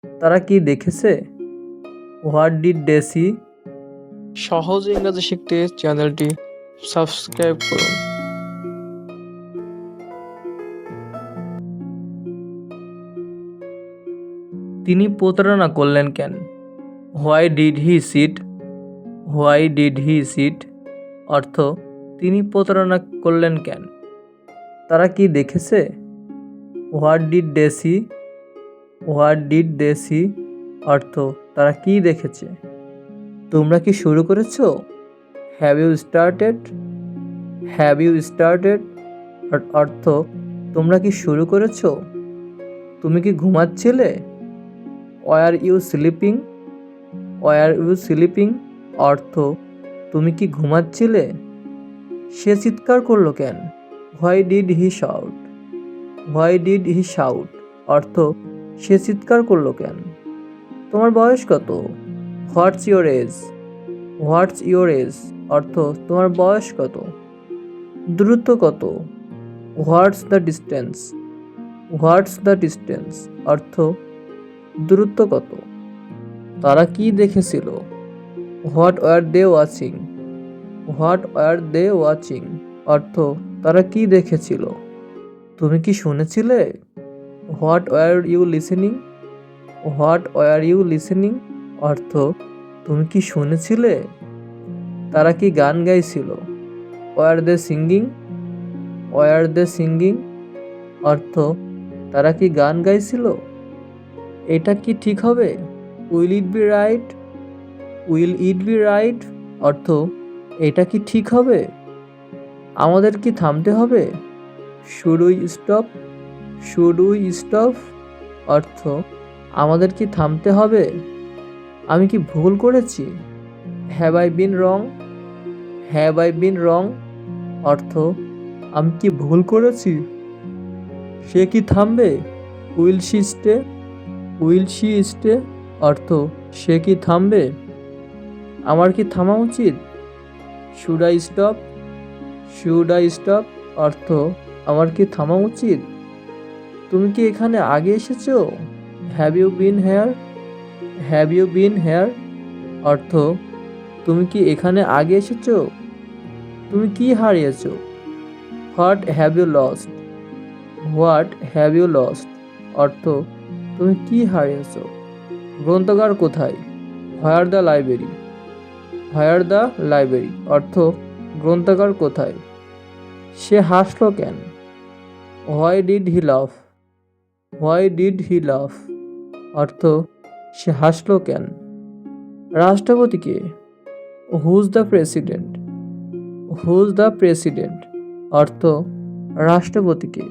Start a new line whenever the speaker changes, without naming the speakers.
তারা কি দেখেছে? What did they see?
সহজ ইংরেজি শিখতে চ্যানেলটি সাবস্ক্রাইব করুন।
তিনি প্রতারণা করলেন কেন? Why did he cheat? Why did he cheat অর্থ তিনি প্রতারণা করলেন কেন? তারা কি দেখেছে? What did they see? What did they see অর্থ তারা কি দেখেছে? তোমরা কি শুরু করেছো? Have you started? Have you started অর্থ তোমরা কি শুরু করেছো? তুমি কি ঘুমাচ্ছিলে? Were you sleeping? Were you sleeping অর্থ তুমি কি ঘুমাচ্ছিলে? সে চিৎকার করলো কেন? Why did he shout? Why did he shout অর্থ সে চিৎকার করলো কেন? তোমার বয়স কত? What's your age? What's your age অর্থ তোমার বয়স কত? দূরত্ব কত? What's the distance? What's the distance অর্থ দূরত্ব কত? তারা কি দেখেছিল? What were they watching? What were they watching অর্থ তারা কি দেখেছিল? তুমি কি শুনেছিলে? What were you listening? What were you listening অর্থ তুমি কি শুনেছিলে? তারা কি গান গাইছিল? Were they singing? Were they singing অর্থ তারা কি গান গাইছিল? এটা কি ঠিক হবে? Will it be right? Will it be right অর্থ এটা কি ঠিক হবে? আমাদের কি থামতে হবে? Should we stop? Should we stop অর্থ আমাদের কি থামতে হবে? আমি কি ভুল করেছি? Have I been wrong? Have I been wrong অর্থ আমি কি ভুল করেছি? সে কি থামবে? Will she stay? Will she stay অর্থ সে কি থামবে? আমার কি থামা উচিত? Should I stop? Should I stop অর্থ আমার কি থামা উচিত? তুমি কি এখানে আগে এসেছো? Have you been here? Have you been here অর্থ তুমি কি এখানে আগে এসেছো? তুমি কি হারিয়েছো? What have you lost? What have you lost অর্থ তুমি কি হারিয়েছো? গ্রন্থাগার কোথায়? Where the library? Where the library অর্থ গ্রন্থাগার কোথায়? সে হাসলো কেন? হোয়াই ডিড হি লাফ? হোয়াই ডিড হি লাফ অর্থ সে হাসলো কেন? রাষ্ট্রপতি কে? Who's the president? Who's the president অর্থ রাষ্ট্রপতি কে?